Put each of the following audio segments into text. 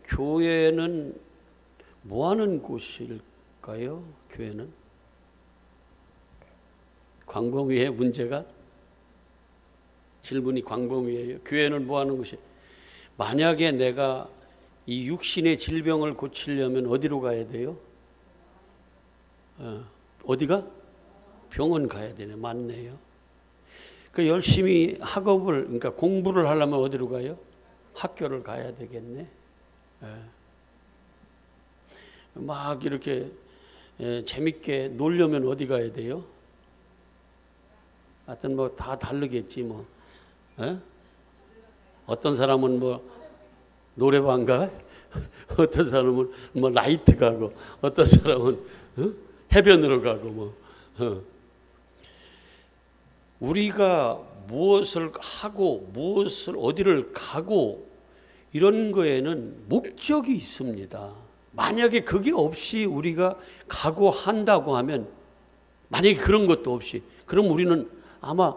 교회는 뭐 하는 곳일까요? 교회는 광범위의 문제가 질문이 광범위해요. 교회는 뭐 하는 곳이? 만약에 내가 이 육신의 질병을 고치려면 어디로 가야 돼요? 어디가? 병원 가야 되네. 맞네요. 그 열심히 학업을, 그러니까 공부를 하려면 어디로 가요? 학교를 가야 되겠네. 막 이렇게 재밌게 놀려면 어디 가야 돼요? 하여튼 뭐 다 다르겠지 뭐. 어떤 사람은 뭐 노래방 가, 어떤 사람은 뭐 나이트 가고, 어떤 사람은 해변으로 가고 뭐. 우리가 무엇을 하고 무엇을 어디를 가고 이런 거에는 목적이 있습니다. 만약에 그게 없이 우리가 가고 한다고 하면, 만약에 그런 것도 없이, 그럼 우리는 아마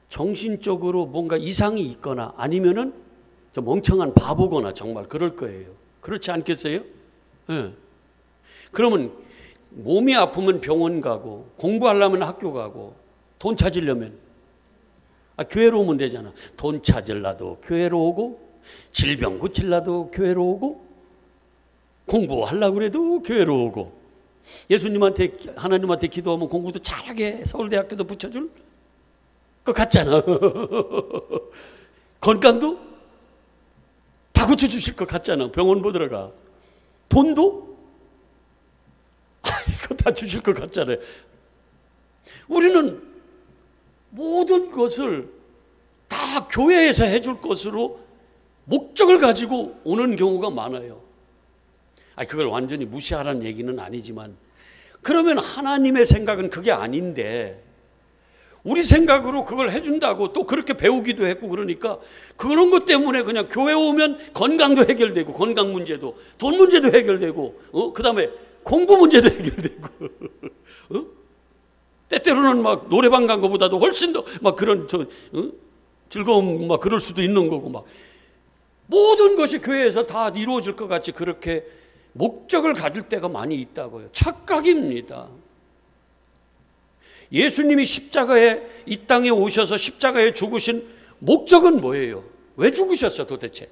정신적으로 뭔가 이상이 있거나 아니면은 좀 멍청한 바보거나 정말 그럴 거예요. 그렇지 않겠어요? 네. 그러면 몸이 아프면 병원 가고, 공부하려면 학교 가고, 돈 찾으려면 교회로 오면 되잖아. 돈 찾으려도 교회로 오고, 질병 고치려도 교회로 오고, 공부하려고 그래도 교회로 오고, 예수님한테, 하나님한테 기도하면 공부도 잘하게 서울대학교도 붙여줄 것 같잖아. 건강도 다 고쳐주실 것 같잖아. 병원 보러 가. 돈도 이거 다 주실 것 같잖아요. 우리는 모든 것을 다 교회에서 해줄 것으로 목적을 가지고 오는 경우가 많아요. 그걸 완전히 무시하라는 얘기는 아니지만, 그러면 하나님의 생각은 그게 아닌데 우리 생각으로 그걸 해준다고 또 그렇게 배우기도 했고, 그러니까 그런 것 때문에 그냥 교회 오면 건강도 해결되고, 건강 문제도, 돈 문제도 해결되고, 그 다음에 공부 문제도 해결되고, 때때로는 막 노래방 간 것보다도 훨씬 더 막 그런 즐거움 막 그럴 수도 있는 거고, 막 모든 것이 교회에서 다 이루어질 것 같이 그렇게 목적을 가질 때가 많이 있다고요. 착각입니다. 예수님이 십자가에, 이 땅에 오셔서 십자가에 죽으신 목적은 뭐예요? 왜 죽으셨어 도대체?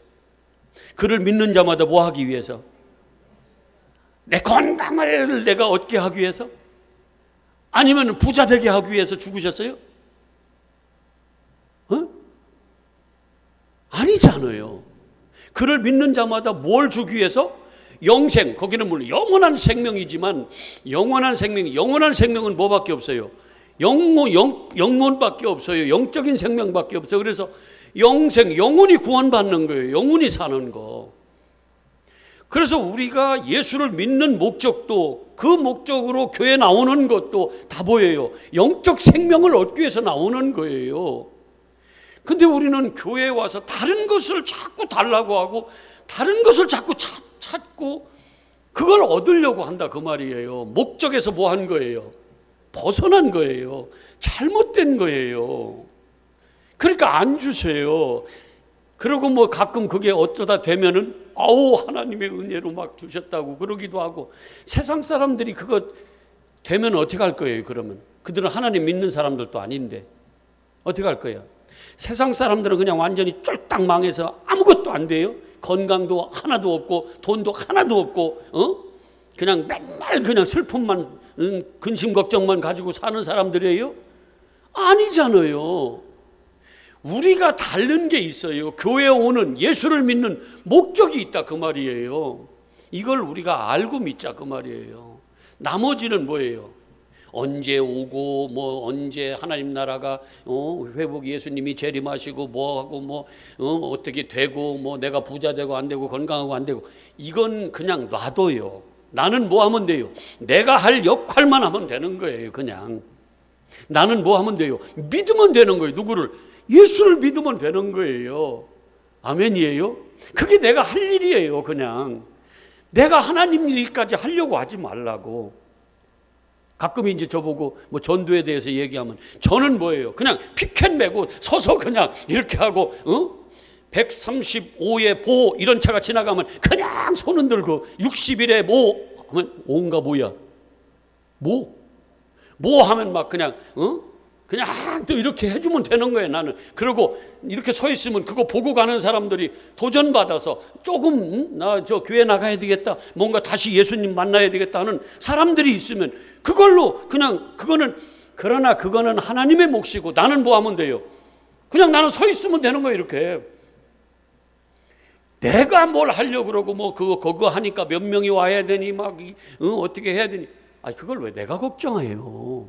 그를 믿는 자마다 뭐 하기 위해서? 내 건강을 내가 얻게 하기 위해서? 아니면 부자 되게 하기 위해서 죽으셨어요? 아니잖아요. 그를 믿는 자마다 뭘 주기 위해서? 영생, 거기는 물론 영원한 생명이지만, 영원한 생명은 뭐밖에 없어요? 영혼밖에 없어요. 영적인 생명밖에 없어요. 그래서 영생, 영혼이 구원받는 거예요. 영혼이 사는 거. 그래서 우리가 예수를 믿는 목적도, 그 목적으로 교회 나오는 것도 다 보여요. 영적 생명을 얻기 위해서 나오는 거예요. 근데 우리는 교회에 와서 다른 것을 자꾸 달라고 하고, 다른 것을 자꾸 찾고, 그걸 얻으려고 한다 그 말이에요. 목적에서 뭐 한 거예요? 벗어난 거예요. 잘못된 거예요. 그러니까 안 주세요. 그리고 뭐 가끔 그게 어쩌다 되면은 하나님의 은혜로 막 주셨다고 그러기도 하고. 세상 사람들이 그거 되면 어떻게 할 거예요? 그러면 그들은 하나님 믿는 사람들도 아닌데 어떻게 할 거예요? 세상 사람들은 그냥 완전히 쫄딱 망해서 아무것도 안 돼요. 건강도 하나도 없고, 돈도 하나도 없고, 그냥 맨날 그냥 슬픔만, 근심 걱정만 가지고 사는 사람들이에요? 아니잖아요. 우리가 다른 게 있어요. 교회에 오는, 예수를 믿는 목적이 있다 그 말이에요. 이걸 우리가 알고 믿자 그 말이에요. 나머지는 뭐예요? 언제 오고, 뭐 언제 하나님 나라가 회복, 예수님이 재림하시고 뭐하고 어떻게 되고, 뭐 내가 부자 되고 안 되고 건강하고 안 되고, 이건 그냥 놔둬요. 나는 뭐 하면 돼요? 내가 할 역할만 하면 되는 거예요. 그냥 나는 뭐 하면 돼요? 믿으면 되는 거예요. 누구를? 예수를 믿으면 되는 거예요. 아멘이에요? 그게 내가 할 일이에요. 그냥 내가 하나님 일까지 하려고 하지 말라고. 가끔 이제 저보고 뭐 전도에 대해서 얘기하면 저는 뭐예요? 그냥 피켓 메고 서서 그냥 이렇게 하고 135의 보 이런 차가 지나가면 그냥 손 흔들고 60일의 모 하면 오인가 뭐야? 뭐 하면 막 그냥 그냥 또 이렇게 해주면 되는 거예요. 나는 그리고 이렇게 서 있으면 그거 보고 가는 사람들이 도전받아서 조금 나 저 교회 나가야 되겠다, 뭔가 다시 예수님 만나야 되겠다 하는 사람들이 있으면 그걸로 그냥 그러나 그거는 하나님의 몫이고 나는 뭐 하면 돼요? 그냥 나는 서 있으면 되는 거예요. 이렇게 내가 뭘 하려고 그러고 뭐 그거 하니까 몇 명이 와야 되니 막 어떻게 해야 되니, 그걸 왜 내가 걱정해요?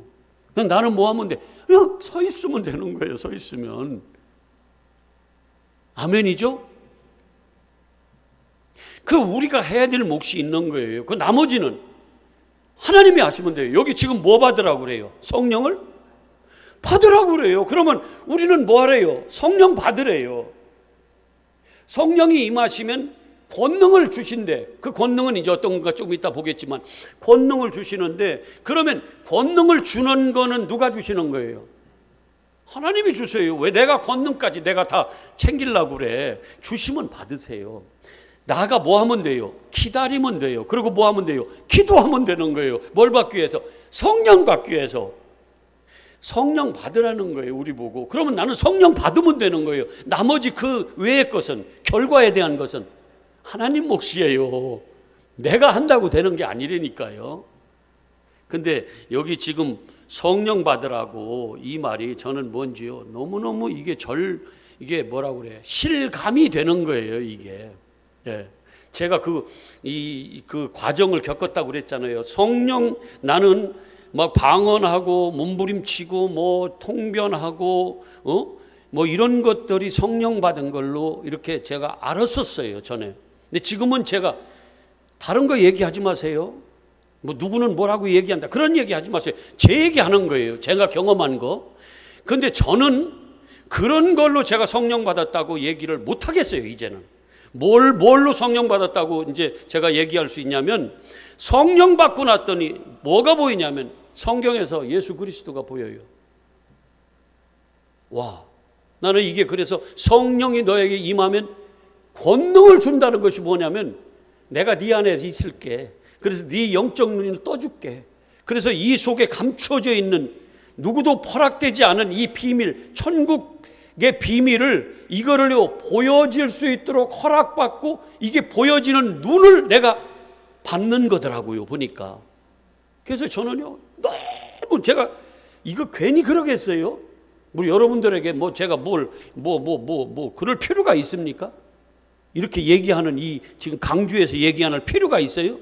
그냥 나는 뭐 하면 돼? 그냥 서 있으면 되는 거예요. 서 있으면. 아멘이죠? 그 우리가 해야 될 몫이 있는 거예요. 그 나머지는 하나님이 하시면 돼요. 여기 지금 뭐 받으라고 그래요? 성령을 받으라고 그래요. 그러면 우리는 뭐 하래요? 성령 받으래요. 성령이 임하시면 권능을 주신대. 그 권능은 이제 어떤 건가 조금 이따 보겠지만 권능을 주시는데, 그러면 권능을 주는 거는 누가 주시는 거예요? 하나님이 주세요. 왜 내가 권능까지 내가 다 챙기려고 그래? 주시면 받으세요. 나가 뭐 하면 돼요? 기다리면 돼요. 그리고 뭐 하면 돼요? 기도하면 되는 거예요. 뭘 받기 위해서? 성령 받기 위해서. 성령 받으라는 거예요. 우리 보고. 그러면 나는 성령 받으면 되는 거예요. 나머지 그 외의 것은, 결과에 대한 것은 하나님 몫이에요. 내가 한다고 되는 게 아니라니까요. 근데 여기 지금 성령 받으라고 이 말이 저는 뭔지요, 너무너무 이게 뭐라고 그래, 실감이 되는 거예요. 이게 제가 그 과정을 겪었다고 그랬잖아요. 성령, 나는 막 방언하고 몸부림치고 뭐 통변하고 뭐 이런 것들이 성령 받은 걸로 이렇게 제가 알았었어요, 전에. 근데 지금은 제가 다른 거 얘기하지 마세요. 뭐 누구는 뭐라고 얘기한다, 그런 얘기 하지 마세요. 제 얘기하는 거예요. 제가 경험한 거. 근데 저는 그런 걸로 제가 성령 받았다고 얘기를 못 하겠어요. 이제는 뭘로 성령 받았다고 이제 제가 얘기할 수 있냐면, 성령 받고 났더니 뭐가 보이냐면 성경에서 예수 그리스도가 보여요. 와, 나는 이게, 그래서 성령이 너에게 임하면 권능을 준다는 것이 뭐냐면, 내가 네 안에 있을게. 그래서 네 영적 눈을 떠줄게. 그래서 이 속에 감춰져 있는 누구도 포락되지 않은 이 비밀, 천국의 비밀을 이거를요 보여질 수 있도록 허락받고, 이게 보여지는 눈을 내가 받는 거더라고요, 보니까. 그래서 저는요, 너무 제가 이거 괜히 그러겠어요? 뭐 여러분들에게 뭐 제가 그럴 필요가 있습니까? 이렇게 얘기하는, 이 지금 강주에서 얘기하는 필요가 있어요?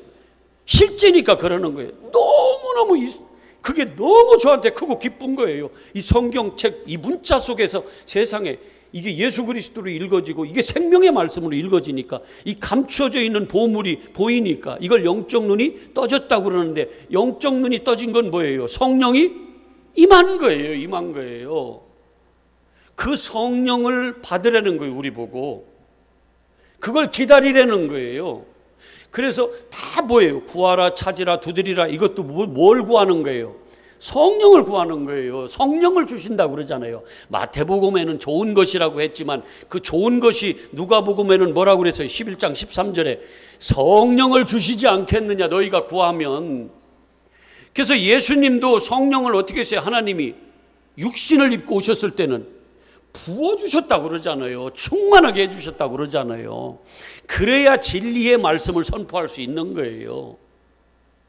실제니까 그러는 거예요. 너무너무 그게 너무 저한테 크고 기쁜 거예요. 이 성경책, 이 문자 속에서 세상에 이게 예수 그리스도로 읽어지고, 이게 생명의 말씀으로 읽어지니까, 이 감춰져 있는 보물이 보이니까, 이걸 영적 눈이 떠졌다고 그러는데, 영적 눈이 떠진 건 뭐예요? 성령이 임한 거예요. 임한 거예요. 그 성령을 받으라는 거예요. 우리 보고 그걸 기다리라는 거예요. 그래서 다 뭐예요? 구하라, 찾으라, 두드리라. 이것도 뭘 구하는 거예요? 성령을 구하는 거예요. 성령을 주신다고 그러잖아요. 마태복음에는 좋은 것이라고 했지만, 그 좋은 것이 누가복음에는 뭐라고 그랬어요? 11장 13절에 성령을 주시지 않겠느냐, 너희가 구하면. 그래서 예수님도 성령을 어떻게 했어요? 하나님이 육신을 입고 오셨을 때는 부어주셨다고 그러잖아요. 충만하게 해주셨다고 그러잖아요. 그래야 진리의 말씀을 선포할 수 있는 거예요.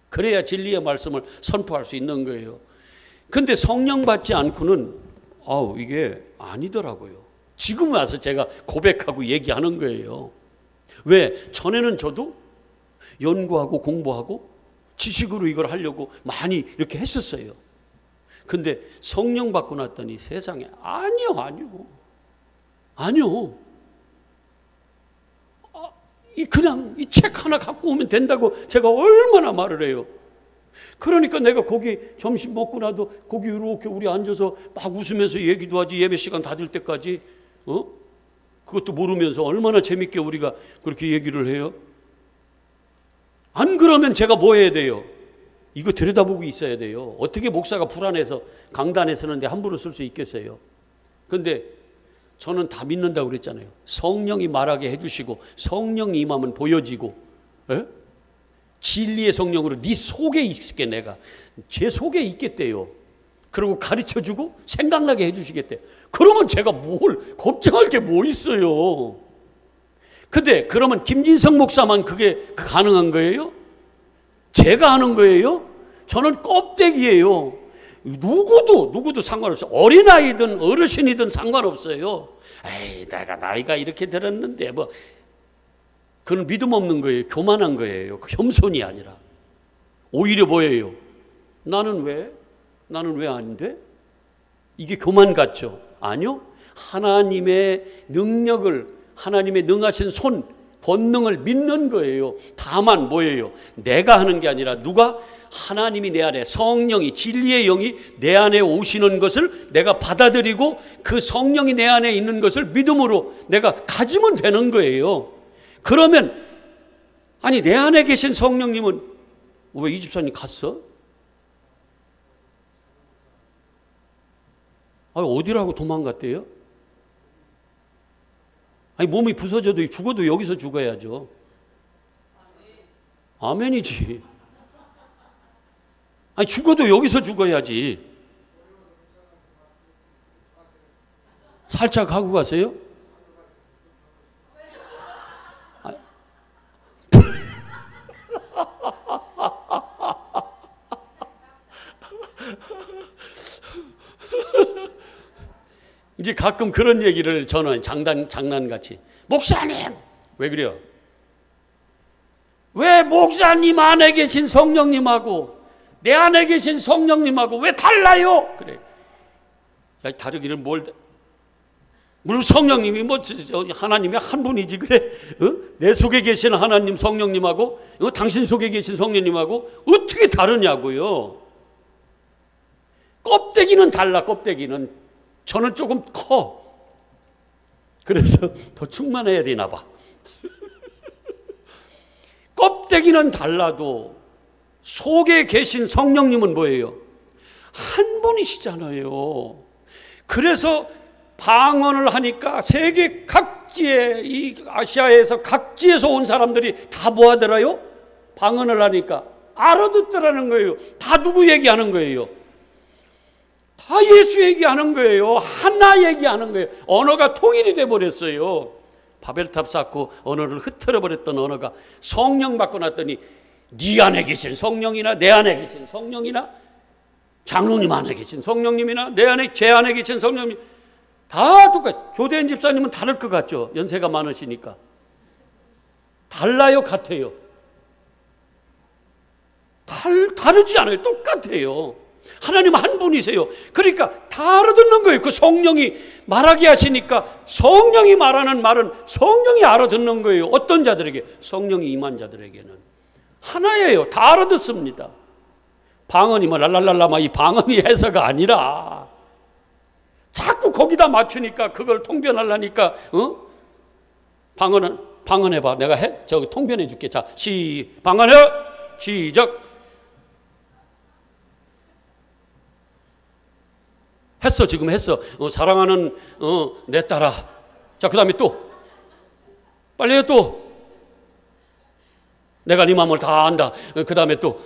그래야 진리의 말씀을 선포할 수 있는 거예요. 근데 성령 받지 않고는 이게 아니더라고요. 지금 와서 제가 고백하고 얘기하는 거예요. 왜? 전에는 저도 연구하고 공부하고 지식으로 이걸 하려고 많이 이렇게 했었어요. 근데 성령 받고 났더니 세상에 아니요. 그냥 이 책 하나 갖고 오면 된다고 제가 얼마나 말을 해요. 그러니까 내가 거기 점심 먹고 나도 거기 이렇게 우리 앉아서 막 웃으면서 얘기도 하지, 예배 시간 다 될 때까지 그것도 모르면서 얼마나 재밌게 우리가 그렇게 얘기를 해요. 안 그러면 제가 뭐 해야 돼요? 이거 들여다보고 있어야 돼요. 어떻게 목사가 불안해서 강단에 서는데 함부로 쓸 수 있겠어요? 근데 저는 다 믿는다고 그랬잖아요. 성령이 말하게 해주시고 성령이 임하면 보여지고, 에? 진리의 성령으로 네 속에 있게 내가 제 속에 있겠대요. 그리고 가르쳐주고 생각나게 해주시겠대요. 그러면 제가 뭘 걱정할 게 뭐 있어요. 근데 그러면 김진성 목사만 그게 가능한 거예요? 제가 하는 거예요? 저는 껍데기예요. 누구도 상관없어요. 어린아이든 어르신이든 상관없어요. 에이, 내가 나이가 이렇게 들었는데 뭐, 그건 믿음 없는 거예요. 교만한 거예요. 겸손이 아니라. 오히려 뭐예요? 나는 왜 아닌데? 이게 교만 같죠? 아니요. 하나님의 능력을, 하나님의 능하신 손, 권능을 믿는 거예요. 다만 뭐예요? 내가 하는 게 아니라 누가? 하나님이 내 안에, 성령이, 진리의 영이 내 안에 오시는 것을 내가 받아들이고 그 성령이 내 안에 있는 것을 믿음으로 내가 가지면 되는 거예요. 그러면 아니 내 안에 계신 성령님은 왜 이 집사님 갔어? 아니 어디라고 도망갔대요? 아니 몸이 부서져도 죽어도 여기서 죽어야죠. 아멘이지. 아니 죽어도 여기서 죽어야지. 살짝 하고 가세요? 이제 가끔 그런 얘기를 저는 장난같이, 목사님 왜 그래요? 왜 목사님 안에 계신 성령님하고 내 안에 계신 성령님하고 왜 달라요? 그래. 야, 다르기는 뭘? 물론 성령님이 뭐 하나님의 한 분이지 그래. 내 속에 계신 하나님 성령님하고 당신 속에 계신 성령님하고 어떻게 다르냐고요. 껍데기는 달라. 껍데기는 저는 조금 커. 그래서 더 충만해야 되나 봐. 껍데기는 달라도 속에 계신 성령님은 뭐예요? 한 분이시잖아요. 그래서 방언을 하니까 세계 각지에, 이 아시아에서 각지에서 온 사람들이 다 뭐 하더라요? 방언을 하니까 알아듣더라는 거예요. 다 누구 얘기하는 거예요? 다 예수 얘기하는 거예요. 하나 얘기하는 거예요. 언어가 통일이 돼버렸어요. 바벨탑 쌓고 언어를 흩어져 버렸던 언어가 성령 받고 났더니 네 안에 계신 성령이나 내 안에 계신 성령이나 장로님 안에 계신 성령님이나 제 안에 계신 성령님 다 똑같아요. 조대현 집사님은 다를 것 같죠? 연세가 많으시니까. 달라요? 같아요? 다르지 않아요. 똑같아요. 하나님 한 분이세요. 그러니까 다 알아듣는 거예요. 그 성령이 말하게 하시니까 성령이 말하는 말은 성령이 알아듣는 거예요. 어떤 자들에게? 성령이 임한 자들에게는 하나예요. 다 알아듣습니다. 방언이 뭐 랄랄랄라 이 방언이 해서가 아니라 자꾸 거기다 맞추니까 그걸 통변하려니까 방언해봐. 내가 저기 통변해 줄게. 자, 방언해. 시작. 했어. 지금 했어. 사랑하는 내 딸아. 자, 그 다음에 또 빨리 해. 또 내가 네 마음을 다 안다. 그 다음에 또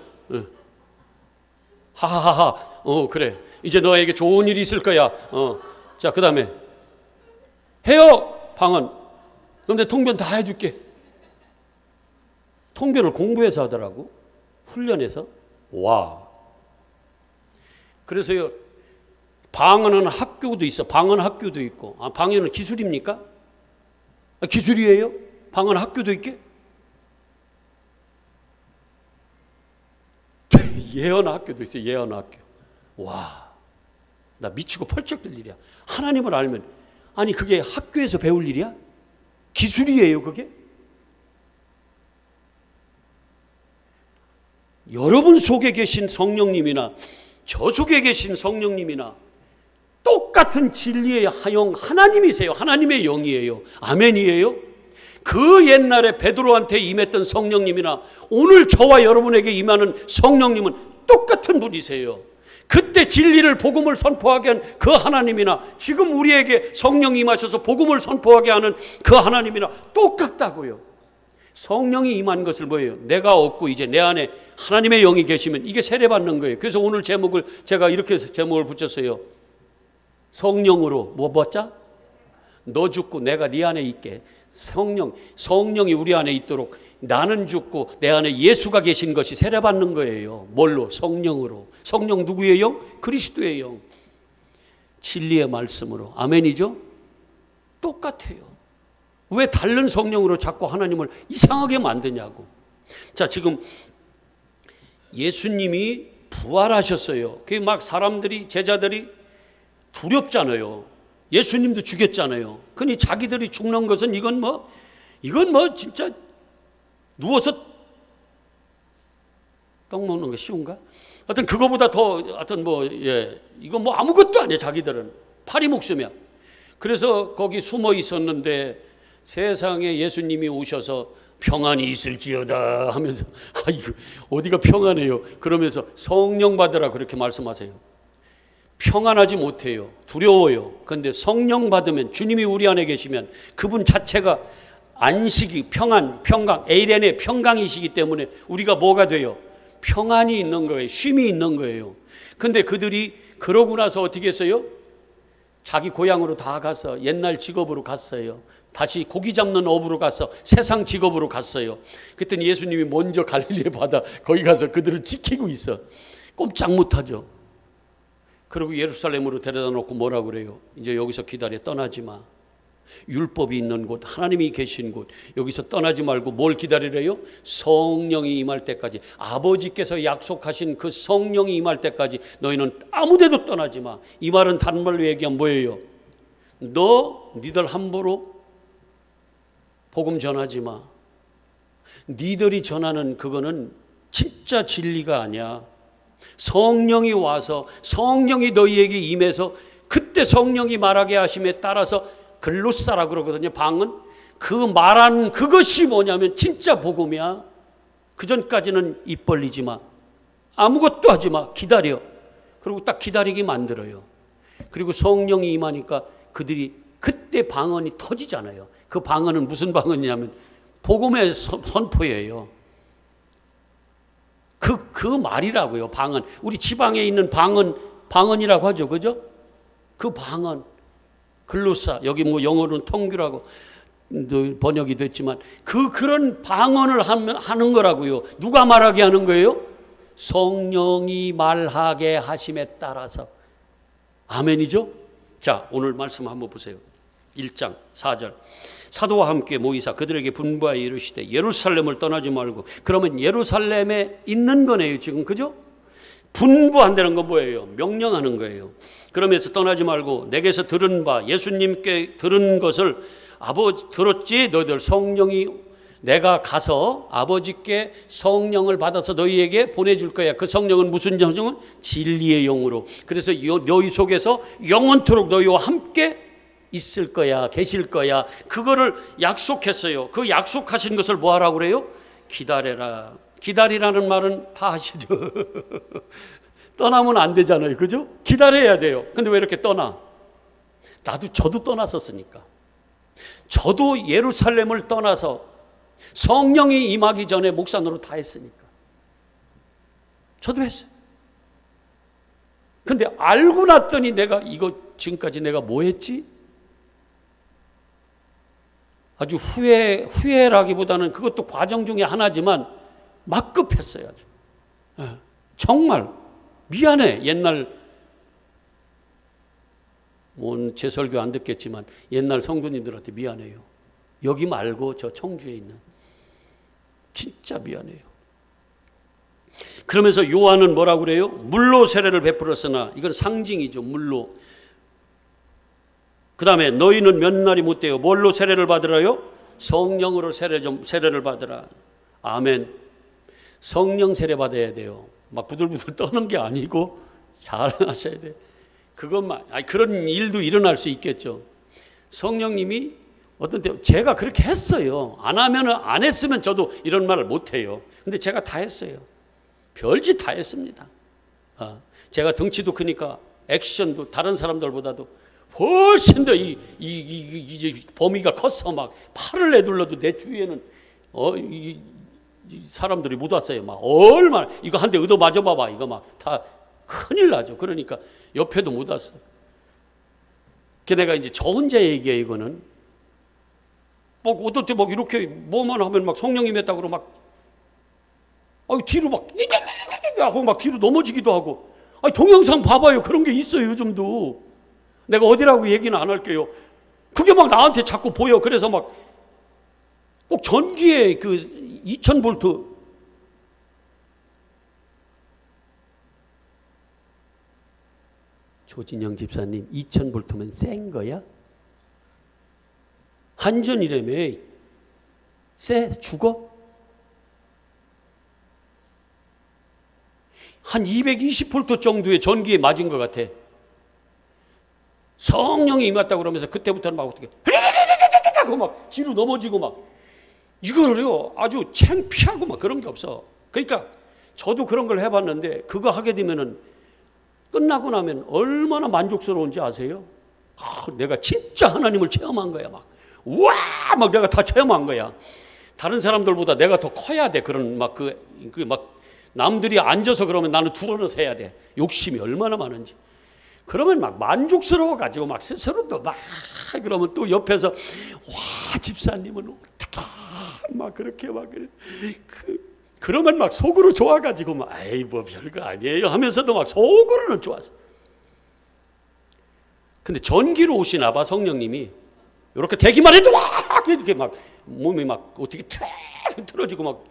하하하하. 그래. 이제 너에게 좋은 일이 있을 거야. 자, 그 다음에 해요. 방언. 그럼 내 통변 다 해줄게. 통변을 공부해서 하더라고. 훈련해서. 와. 그래서요. 방언은 학교도 있어. 방언 학교도 있고. 방언은 기술입니까? 기술이에요? 방언 학교도 있게? 예언 학교도 있어요. 예언 학교. 와, 나 미치고 펄쩍 들 일이야. 하나님을 알면, 아니 그게 학교에서 배울 일이야? 기술이에요 그게? 여러분 속에 계신 성령님이나 저 속에 계신 성령님이나 똑같은 진리의 영 하나님이세요. 하나님의 영이에요. 아멘이에요. 그 옛날에 베드로한테 임했던 성령님이나 오늘 저와 여러분에게 임하는 성령님은 똑같은 분이세요. 그때 진리를 복음을 선포하게 한 그 하나님이나 지금 우리에게 성령이 임하셔서 복음을 선포하게 하는 그 하나님이나 똑같다고요. 성령이 임한 것을 뭐예요? 내가 얻고 이제 내 안에 하나님의 영이 계시면 이게 세례받는 거예요. 그래서 오늘 제목을 제가 이렇게 제목을 붙였어요. 성령으로 뭐 받자? 너 죽고 내가 네 안에 있게. 성령이 우리 안에 있도록 나는 죽고 내 안에 예수가 계신 것이 세례받는 거예요. 뭘로? 성령으로. 성령 누구의 영? 그리스도의 영. 진리의 말씀으로. 아멘이죠? 똑같아요. 왜 다른 성령으로 자꾸 하나님을 이상하게 만드냐고. 자, 지금 예수님이 부활하셨어요. 그 막 사람들이, 제자들이 두렵잖아요. 예수님도 죽였잖아요. 그러니 자기들이 죽는 것은 이건 뭐 진짜 누워서 떡 먹는 거 쉬운가? 하여튼 그거보다 더 하여튼 이건 뭐 아무것도 아니에요. 자기들은 파리 목숨이야. 그래서 거기 숨어 있었는데 세상에 예수님이 오셔서 평안이 있을지어다 하면서 아이고 어디가 평안해요. 그러면서 성령 받으라 그렇게 말씀하세요. 평안하지 못해요. 두려워요. 그런데 성령 받으면 주님이 우리 안에 계시면 그분 자체가 안식이 평강, 에이렌의 평강이시기 때문에 우리가 뭐가 돼요? 평안이 있는 거예요. 쉼이 있는 거예요. 그런데 그들이 그러고 나서 어떻게 했어요? 자기 고향으로 다 가서 옛날 직업으로 갔어요. 다시 고기 잡는 업으로 가서 세상 직업으로 갔어요. 그랬더니 예수님이 먼저 갈릴리 바다 거기 가서 그들을 지키고 있어. 꼼짝 못하죠. 그리고 예루살렘으로 데려다 놓고 뭐라고 그래요? 이제 여기서 기다려, 떠나지 마. 율법이 있는 곳, 하나님이 계신 곳, 여기서 떠나지 말고 뭘 기다리래요? 성령이 임할 때까지, 아버지께서 약속하신 그 성령이 임할 때까지 너희는 아무데도 떠나지 마. 이 말은 다른 말로 얘기하면 뭐예요? 니들 함부로 복음 전하지 마. 니들이 전하는 그거는 진짜 진리가 아니야. 성령이 와서 성령이 너희에게 임해서 그때 성령이 말하게 하심에 따라서 글로사라 그러거든요. 방언. 그 말하는 그것이 뭐냐면 진짜 복음이야. 그 전까지는 입 벌리지 마. 아무것도 하지 마. 기다려. 그리고 딱 기다리게 만들어요. 그리고 성령이 임하니까 그들이 그때 방언이 터지잖아요. 그 방언은 무슨 방언이냐면 복음의 선포예요. 그 말이라고요. 방언. 우리 지방에 있는 방언이라고 하죠. 그죠? 그 방언. 글로사. 여기 뭐 영어로는 통규라고 번역이 됐지만 그런 방언을 하는 거라고요. 누가 말하게 하는 거예요? 성령이 말하게 하심에 따라서. 아멘이죠? 자, 오늘 말씀 한번 보세요. 1장 4절. 사도와 함께 모이사 그들에게 분부하여 이르시되 예루살렘을 떠나지 말고. 그러면 예루살렘에 있는 거네요 지금. 그죠? 분부한다는 건 뭐예요? 명령하는 거예요. 그러면서 떠나지 말고 내게서 들은 바, 예수님께 들은 것을 아버지 들었지. 너희들 성령이, 내가 가서 아버지께 성령을 받아서 너희에게 보내줄 거야. 그 성령은 무슨 성령은? 진리의 영으로. 그래서 너희 속에서 영원토록 너희와 함께 있을 거야, 계실 거야. 그거를 약속했어요. 그 약속하신 것을 뭐 하라고 그래요? 기다려라. 기다리라는 말은 다 아시죠? 떠나면 안 되잖아요. 그죠? 기다려야 돼요. 근데 왜 이렇게 떠나? 저도 떠났었으니까. 저도 예루살렘을 떠나서 성령이 임하기 전에 목사 노릇 다 했으니까. 저도 했어요. 근데 알고 났더니 내가 이거 지금까지 내가 뭐 했지? 아주 후회라기보다는 그것도 과정 중에 하나지만 막 급했어요. 아주. 정말 미안해. 옛날 제 설교 안 듣겠지만 옛날 성도님들한테 미안해요. 여기 말고 저 청주에 있는 진짜 미안해요. 그러면서 요한은 뭐라고 그래요? 물로 세례를 베풀었으나 이건 상징이죠. 물로. 그 다음에 너희는 몇 날이 못돼요. 뭘로 세례를 받으라요? 성령으로 세례를 받으라. 아멘. 성령 세례 받아야 돼요. 막 부들부들 떠는 게 아니고 잘 하셔야 돼. 그것만, 그런 일도 일어날 수 있겠죠. 성령님이 어떤 때 제가 그렇게 했어요. 안 했으면 저도 이런 말을 못 해요. 근데 제가 다 했어요. 별짓 다 했습니다. 제가 덩치도 크니까 액션도 다른 사람들보다도 훨씬 더 이 범위가 커서 막 팔을 내둘러도 내 주위에는 이 사람들이 못 왔어요. 막 얼마나 이거 한 대 얻어 맞아봐봐 이거 막 다 큰일 나죠. 그러니까 옆에도 못 왔어. 그 내가 이제 저 혼자 얘기해 이거는. 막 어떨 때 막 이렇게 뭐만 하면 막 성령님 했다고 그러고 막 뒤로 막 하고 막 뒤로 넘어지기도 하고. 동영상 봐봐요. 그런 게 있어요. 요즘도. 내가 어디라고 얘기는 안 할게요. 그게 막 나한테 자꾸 보여. 그래서 막 꼭 전기에 그 2000V 조진영 집사님 2000V면 센 거야? 한전이라며 쎄? 죽어? 한 220V 정도의 전기에 맞은 것 같아. 성령이 임했다고 그러면서 그때부터는 막 어떻게 하고 막 뒤로 넘어지고 막 이거를요 아주 창피하고 막 그런 게 없어. 그러니까 저도 그런 걸 해봤는데 그거 하게 되면은 끝나고 나면 얼마나 만족스러운지 아세요? 내가 진짜 하나님을 체험한 거야. 막 우와 막 내가 다 체험한 거야. 다른 사람들보다 내가 더 커야 돼. 그런 막 막 남들이 앉아서 그러면 나는 둘러서 해야 돼. 욕심이 얼마나 많은지. 그러면 막 만족스러워 가지고 막 스스로도 막 그러면 또 옆에서 와 집사님은 어떻게 막 그렇게 막 그러면 막 속으로 좋아 가지고 막 아이 뭐 별거 아니에요 하면서도 막 속으로는 좋았어. 근데 전기로 오시나 봐 성령님이. 이렇게 되기만 해도 막 이렇게 막 몸이 막 어떻게 틀어지고 막.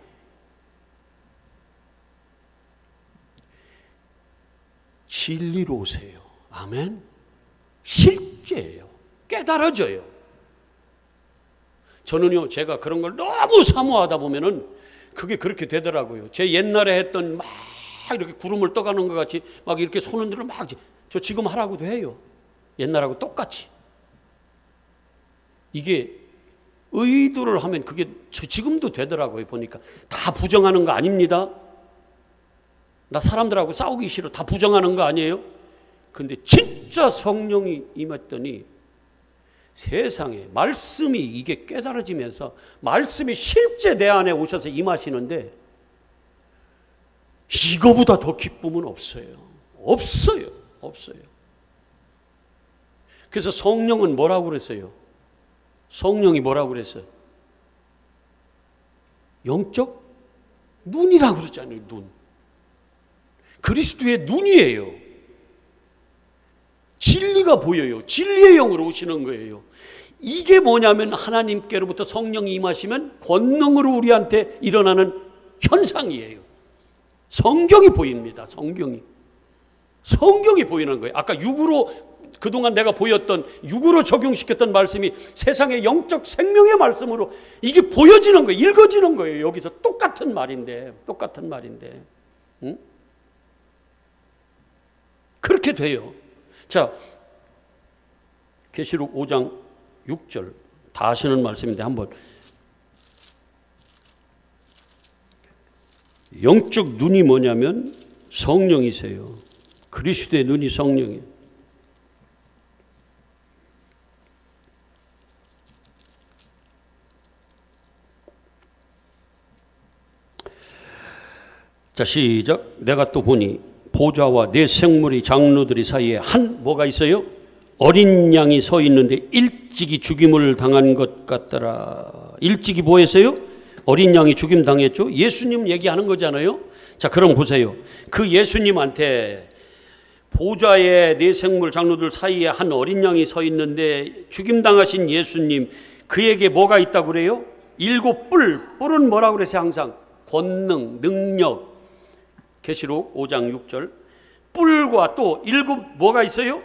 진리로 오세요. 아멘. 실제예요. 깨달아져요. 저는요 제가 그런 걸 너무 사모하다 보면은 그게 그렇게 되더라고요. 제 옛날에 했던 막 이렇게 구름을 떠가는 것 같이 막 이렇게 손 흔들어 막 저 지금 하라고도 해요. 옛날하고 똑같이. 이게 의도를 하면 그게 지금도 되더라고요. 보니까 다 부정하는 거 아닙니다. 나 사람들하고 싸우기 싫어. 다 부정하는 거 아니에요? 근데 진짜 성령이 임했더니 세상에 말씀이 이게 깨달아지면서 말씀이 실제 내 안에 오셔서 임하시는데 이거보다 더 기쁨은 없어요. 없어요. 없어요. 그래서 성령은 뭐라고 그랬어요? 성령이 뭐라고 그랬어요? 영적 눈이라고 그러잖아요. 눈. 그리스도의 눈이에요. 진리가 보여요. 진리의 영으로 오시는 거예요. 이게 뭐냐면 하나님께로부터 성령이 임하시면 권능으로 우리한테 일어나는 현상이에요. 성경이 보입니다. 성경이 보이는 거예요. 아까 육으로 그동안 내가 보였던 육으로 적용시켰던 말씀이 세상의 영적 생명의 말씀으로 이게 보여지는 거예요. 읽어지는 거예요. 여기서 똑같은 말인데 응? 그렇게 돼요. 자, 계시록 5장 6절 다 아시는 말씀인데 한번 영적 눈이 뭐냐면 성령이세요. 그리스도의 눈이 성령이에요. 자, 시작. 내가 또 보니 보좌와 네 생물의 장로들이 사이에 한 뭐가 있어요? 어린 양이 서 있는데 일찍이 죽임을 당한 것 같더라. 일찍이 뭐 했어요? 어린 양이 죽임 당했죠. 예수님 얘기하는 거잖아요. 자, 그럼 보세요. 그 예수님한테 보좌의 네 생물 장로들 사이에 한 어린 양이 서 있는데 죽임 당하신 예수님, 그에게 뭐가 있다고 그래요? 7 뿔. 뿔은 뭐라고 그랬어요? 항상 권능, 능력. 계시록 5장 6절. 뿔과 또 7 뭐가 있어요?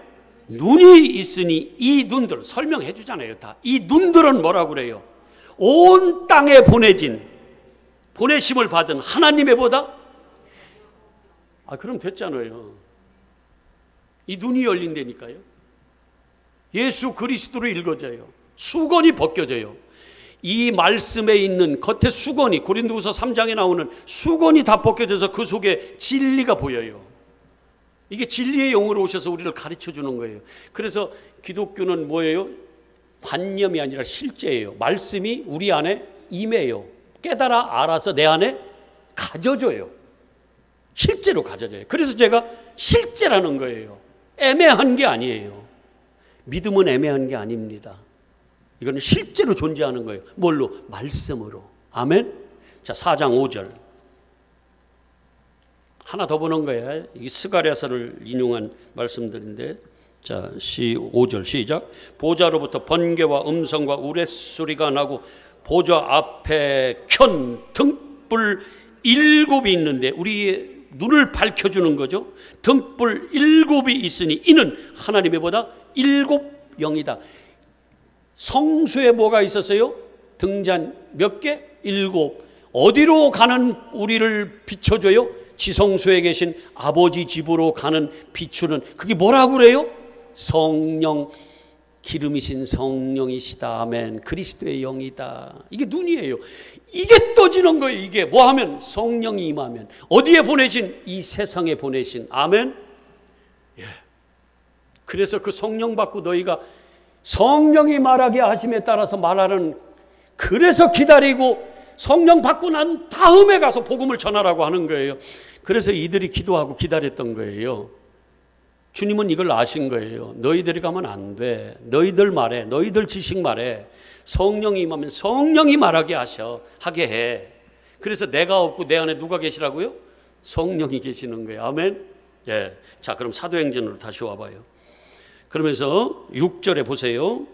눈이 있으니 이 눈들 설명해 주잖아요. 다. 이 눈들은 뭐라고 그래요? 온 땅에 보내심을 받은 하나님의 보다? 그럼 됐잖아요. 이 눈이 열린다니까요. 예수 그리스도로 읽어져요. 수건이 벗겨져요. 이 말씀에 있는 겉에 수건이, 고린도후서 3장에 나오는 수건이 다 벗겨져서 그 속에 진리가 보여요. 이게 진리의 영으로 오셔서 우리를 가르쳐 주는 거예요. 그래서 기독교는 뭐예요? 관념이 아니라 실제예요. 말씀이 우리 안에 임해요. 깨달아 알아서 내 안에 가져져요. 실제로 가져져요. 그래서 제가 실제라는 거예요. 애매한 게 아니에요. 믿음은 애매한 게 아닙니다. 이거는 실제로 존재하는 거예요. 뭘로? 말씀으로. 아멘. 자, 4장 5절. 하나 더 보는 거예요. 이 스가랴서를 인용한 말씀들인데, 자, 5절 시작. 보좌로부터 번개와 음성과 우레소리가 나고 보좌 앞에 켠 등불 7이 있는데, 우리의 눈을 밝혀주는 거죠. 등불 7이 있으니 이는 하나님의 보다 7영이다. 성소에 뭐가 있었어요? 등잔 몇 개? 7. 어디로 가는 우리를 비춰줘요? 지성소에 계신 아버지 집으로 가는 비추는, 그게 뭐라고 그래요? 성령, 기름이신 성령이시다. 아멘. 그리스도의 영이다. 이게 눈이에요. 이게 떠지는 거예요. 이게 뭐 하면? 성령이 임하면. 어디에 보내신? 이 세상에 보내신. 아멘. 예. 그래서 그 성령 받고 너희가 성령이 말하게 하심에 따라서 말하는, 그래서 기다리고 성령 받고 난 다음에 가서 복음을 전하라고 하는 거예요. 그래서 이들이 기도하고 기다렸던 거예요. 주님은 이걸 아신 거예요. 너희들이 가면 안 돼. 너희들 말해. 너희들 지식 말해. 성령이 임하면 성령이 말하게 하게 해. 그래서 내가 없고 내 안에 누가 계시라고요? 성령이 계시는 거예요. 아멘. 예. 자, 그럼 사도행전으로 다시 와봐요. 그러면서 6절에 보세요.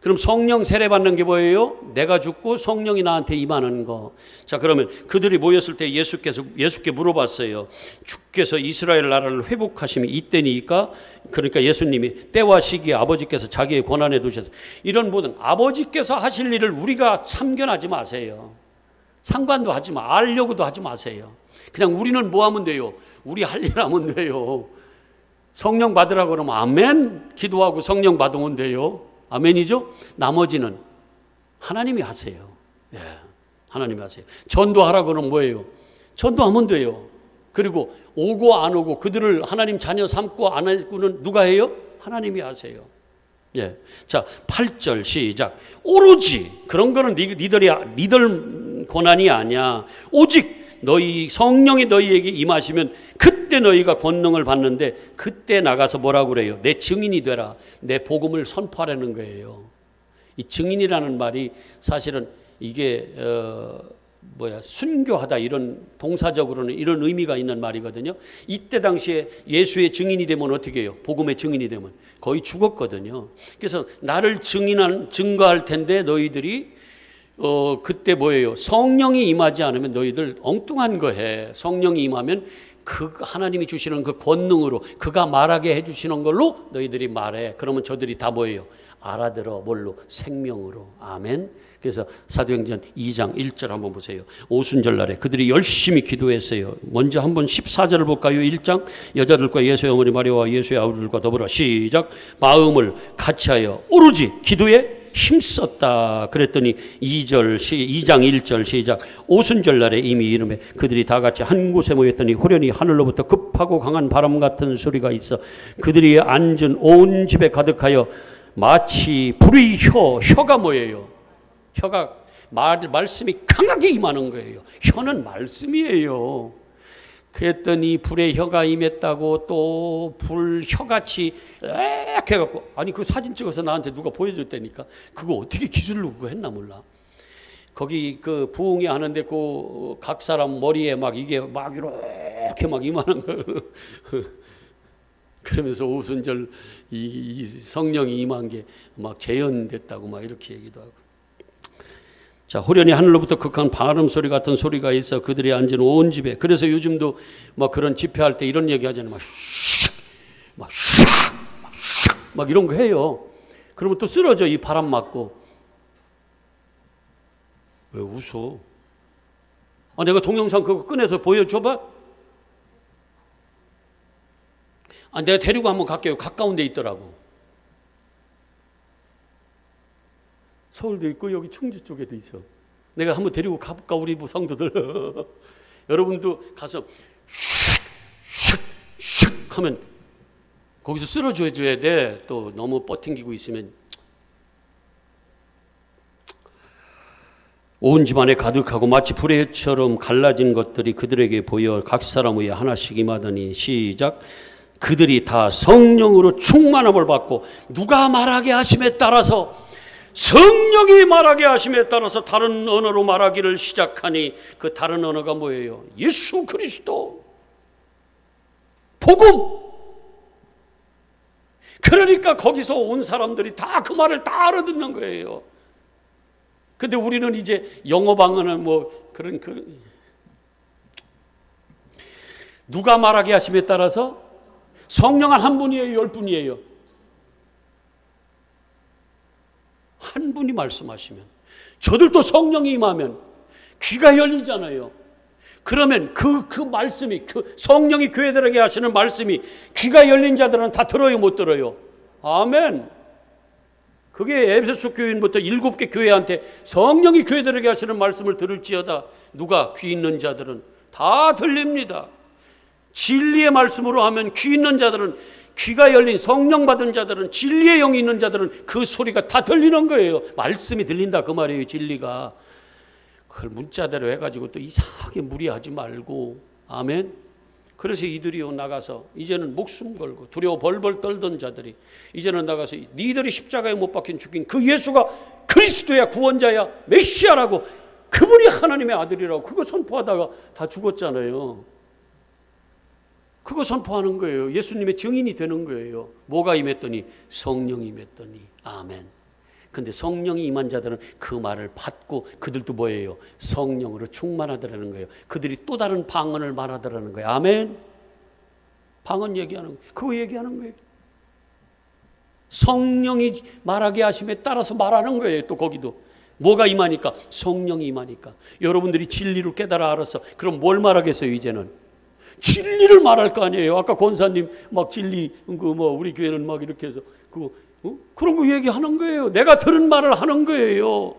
그럼 성령 세례 받는 게 뭐예요? 내가 죽고 성령이 나한테 임하는 거. 자, 그러면 그들이 모였을 때 예수께 물어봤어요. 주께서 이스라엘 나라를 회복하심이 이때니까, 그러니까 예수님이 때와 시기에 아버지께서 자기의 권한에 두셔서, 이런 모든 아버지께서 하실 일을 우리가 참견하지 마세요. 상관도 하지 마. 알려고도 하지 마세요. 그냥 우리는 뭐 하면 돼요? 우리 할 일 하면 돼요. 성령 받으라고 그러면 아멘 기도하고 성령 받으면 돼요. 아멘이죠? 나머지는 하나님이 하세요. 예, 하나님이 하세요. 전도하라고 그러면 뭐예요? 전도하면 돼요. 그리고 오고 안 오고 그들을 하나님 자녀 삼고 안 하고는 누가 해요? 하나님이 하세요. 예. 자, 8절 시작. 오로지 그런 거는 니들 권한이 아니야. 오직 너희 성령이 너희에게 임하시면 그때 너희가 권능을 받는데, 그때 나가서 뭐라고 그래요? 내 증인이 되라. 내 복음을 선포하라는 거예요. 이 증인이라는 말이 사실은 이게 순교하다, 이런 동사적으로는 이런 의미가 있는 말이거든요. 이때 당시에 예수의 증인이 되면 어떻게 해요? 복음의 증인이 되면 거의 죽었거든요. 그래서 나를 증거할 텐데 너희들이 그때 뭐예요? 성령이 임하지 않으면 너희들 엉뚱한 거 해. 성령이 임하면 그 하나님이 주시는 그 권능으로, 그가 말하게 해주시는 걸로 너희들이 말해. 그러면 저들이 다 뭐예요? 알아들어. 뭘로? 생명으로. 아멘. 그래서 사도행전 2장 1절 한번 보세요. 오순절날에 그들이 열심히 기도했어요. 먼저 한번 14절을 볼까요? 1장. 여자들과 예수의 어머니 마리아와 예수의 아우들과 더불어 시작. 마음을 같이하여 오로지 기도에 힘썼다. 그랬더니 2장 1절 시작. 오순절날에 이미 이름에 그들이 다 같이 한 곳에 모였더니 후련히 하늘로부터 급하고 강한 바람 같은 소리가 있어 그들이 앉은 온 집에 가득하여 마치 불의 혀가 뭐예요? 혀가 말씀이 강하게 임하는 거예요. 혀는 말씀이에요. 그랬더니 불의 혀가 임했다고, 또 불 혀같이 이렇게 해갖고, 아니 그 사진 찍어서 나한테 누가 보여줬다니까. 그거 어떻게 기술로 그거 했나 몰라. 거기 그 부흥회 하는데 그 각 사람 머리에 막 이게 막 이렇게 막 임하는 거. 그러면서 오순절 이 성령이 임한 게 막 재현됐다고 막 이렇게 얘기도 하고. 자, 후련히 하늘로부터 극한 바람 소리 같은 소리가 있어 그들이 앉은 온 집에. 그래서 요즘도 막 그런 집회할 때 이런 얘기 하잖아요. 막 이런 거 해요. 그러면 또 쓰러져, 이 바람 맞고. 왜 웃어? 아, 내가 동영상 그거 꺼내서 보여줘봐. 아, 내가 데리고 한번 갈게요. 가까운 데 있더라고. 서울도 있고 여기 충주 쪽에도 있어. 내가 한번 데리고 가볼까, 우리 성도들. 여러분도 가서 슉슉슉 하면 거기서 쓰러져야 돼. 또 너무 뻗팅기고 있으면. 온 집안에 가득하고 마치 불의처럼 갈라진 것들이 그들에게 보여 각 사람 위에 하나씩 임하더니 시작. 그들이 다 성령으로 충만함을 받고 누가 말하게 하심에 따라서, 성령이 말하게 하심에 따라서 다른 언어로 말하기를 시작하니, 그 다른 언어가 뭐예요? 예수 그리스도 복음. 그러니까 거기서 온 사람들이 다 그 말을 다 알아듣는 거예요. 근데 우리는 이제 영어 방언은 뭐 그런 누가 말하게 하심에 따라서, 성령은 한 분이에요, 10분이에요? 한 분이 말씀하시면, 저들도 성령이 임하면 귀가 열리잖아요. 그러면 그 말씀이, 성령이 교회들에게 하시는 말씀이 귀가 열린 자들은 다 들어요, 못 들어요? 아멘. 그게 에베소 교인부터 7개 교회한테 성령이 교회들에게 하시는 말씀을 들을지어다. 누가? 귀 있는 자들은 다 들립니다. 진리의 말씀으로 하면 귀 있는 자들은, 귀가 열린 성령 받은 자들은, 진리의 영이 있는 자들은 그 소리가 다 들리는 거예요. 말씀이 들린다 그 말이에요. 진리가. 그걸 문자대로 해가지고 또 이상하게 무리하지 말고. 아멘. 그래서 이들이요 나가서, 이제는 목숨 걸고 두려워 벌벌 떨던 자들이 이제는 나가서 니들이 십자가에 못 박힌 죽인 그 예수가 그리스도야, 구원자야, 메시아라고, 그분이 하나님의 아들이라고 그거 선포하다가 다 죽었잖아요. 그거 선포하는 거예요. 예수님의 증인이 되는 거예요. 뭐가 임했더니? 성령이 임했더니. 아멘. 근데 성령이 임한 자들은 그 말을 받고 그들도 뭐예요? 성령으로 충만하더라는 거예요. 그들이 또 다른 방언을 말하더라는 거예요. 아멘. 방언 얘기하는 거예요. 그거 얘기하는 거예요. 성령이 말하게 하심에 따라서 말하는 거예요. 또 거기도 뭐가 임하니까? 성령이 임하니까. 여러분들이 진리를 깨달아 알아서 그럼 뭘 말하겠어요? 이제는 진리를 말할 거 아니에요. 아까 권사님 막 진리 우리 교회는 막 이렇게 해서 그런 거 얘기하는 거예요. 내가 들은 말을 하는 거예요.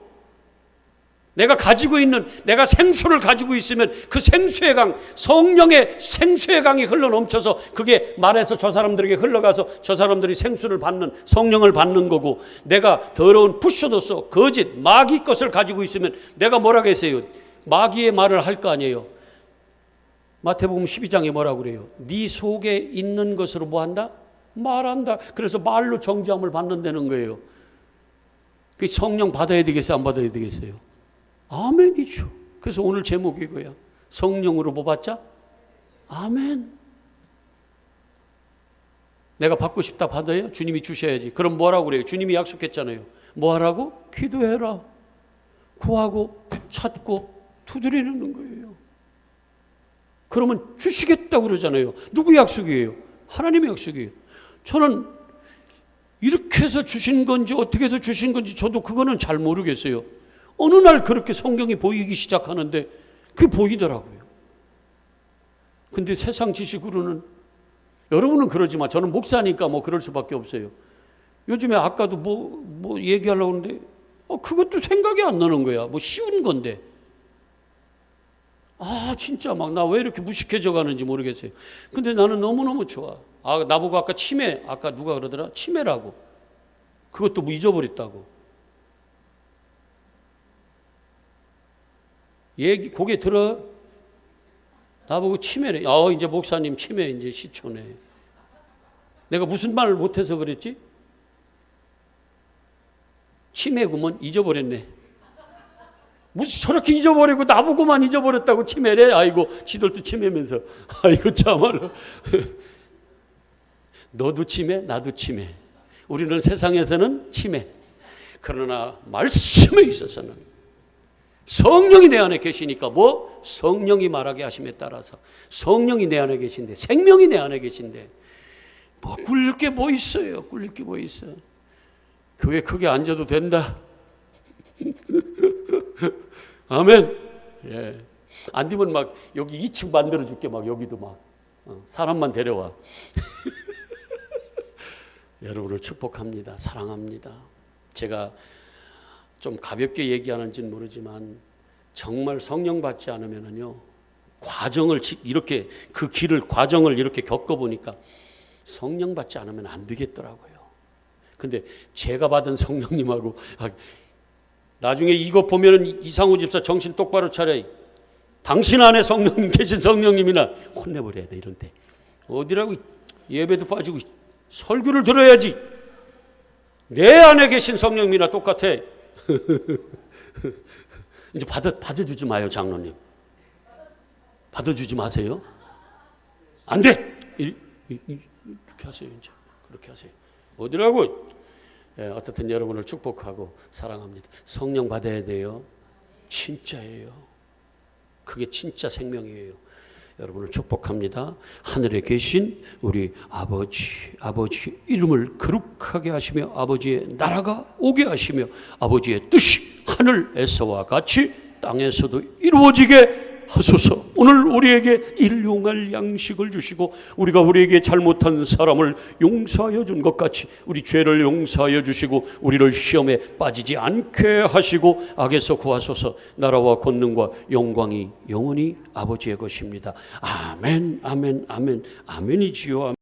내가 가지고 있는, 내가 생수를 가지고 있으면 그 생수의 강, 성령의 생수의 강이 흘러넘쳐서 그게 말해서 저 사람들에게 흘러가서 저 사람들이 생수를 받는, 성령을 받는 거고, 내가 더러운 푸셔도서 거짓 마귀 것을 가지고 있으면 내가 뭐라고 했어요? 마귀의 말을 할 거 아니에요. 마태복음 12장에 뭐라고 그래요? 네 속에 있는 것으로 뭐 한다? 말한다. 그래서 말로 정죄함을 받는다는 거예요. 그 성령 받아야 되겠어요? 안 받아야 되겠어요? 아멘이죠. 그래서 오늘 제목이 이거야. 성령으로 뭐 받자? 아멘. 내가 받고 싶다 받아요? 주님이 주셔야지. 그럼 뭐라고 그래요? 주님이 약속했잖아요. 뭐 하라고? 기도해라. 구하고 찾고 두드리는 거예요. 그러면 주시겠다고 그러잖아요. 누구 약속이에요? 하나님의 약속이에요. 저는 이렇게 해서 주신 건지 어떻게 해서 주신 건지 저도 그거는 잘 모르겠어요. 어느 날 그렇게 성경이 보이기 시작하는데 그게 보이더라고요. 근데 세상 지식으로는, 여러분은 그러지만 저는 목사니까 뭐 그럴 수밖에 없어요. 요즘에 아까도 뭐 얘기하려고 하는데 그것도 생각이 안 나는 거야. 뭐 쉬운 건데. 진짜 막 나 왜 이렇게 무식해져 가는지 모르겠어요. 근데 나는 너무너무 좋아. 나보고 아까 치매, 아까 누가 그러더라? 치매라고. 그것도 뭐 잊어버렸다고. 고개 들어. 나보고 치매래. 이제 목사님 치매 이제 시초네. 내가 무슨 말을 못해서 그랬지? 치매구먼 잊어버렸네. 무슨 저렇게 잊어버리고 나보고만 잊어버렸다고 치매래? 아이고 지들도 치매면서. 아이고 참말로. 너도 치매, 나도 치매. 우리는 세상에서는 치매. 그러나 말씀에 있어서는 성령이 내 안에 계시니까 뭐? 성령이 말하게 하심에 따라서 성령이 내 안에 계신데, 생명이 내 안에 계신데 뭐 꿀릴 게 뭐 있어요? 꿀릴 게 뭐 있어? 교회 크게 앉아도 된다. 아멘. 예. 안 되면 막 여기 2층 만들어 줄게. 막 여기도 막 사람만 데려와. 여러분을 축복합니다. 사랑합니다. 제가 좀 가볍게 얘기하는지는 모르지만 정말 성령 받지 않으면은요, 과정을 이렇게 그 길을 과정을 이렇게 겪어보니까 성령 받지 않으면 안 되겠더라고요. 근데 제가 받은 성령님하고 나중에 이거 보면은 이상우 집사 정신 똑바로 차려. 당신 안에 성령님 계신 성령님이나 혼내버려야 돼. 이런 때 어디라고 예배도 빠지고 설교를 들어야지. 내 안에 계신 성령님이나 똑같아. 이제 받아주지 마요, 장로님. 받아주지 마세요. 안 돼. 이렇게 하세요. 이제 그렇게 하세요. 어디라고? 어떻든 여러분을 축복하고 사랑합니다. 성령 받아야 돼요. 진짜예요. 그게 진짜 생명이에요. 여러분을 축복합니다. 하늘에 계신 우리 아버지 이름을 거룩하게 하시며 아버지의 나라가 오게 하시며 아버지의 뜻이 하늘에서와 같이 땅에서도 이루어지게 하소서. 오늘 우리에게 일용할 양식을 주시고 우리가 우리에게 잘못한 사람을 용서하여 준 것 같이 우리 죄를 용서하여 주시고 우리를 시험에 빠지지 않게 하시고 악에서 구하소서. 나라와 권능과 영광이 영원히 아버지의 것입니다. 아멘, 아멘, 아멘, 아멘이지요.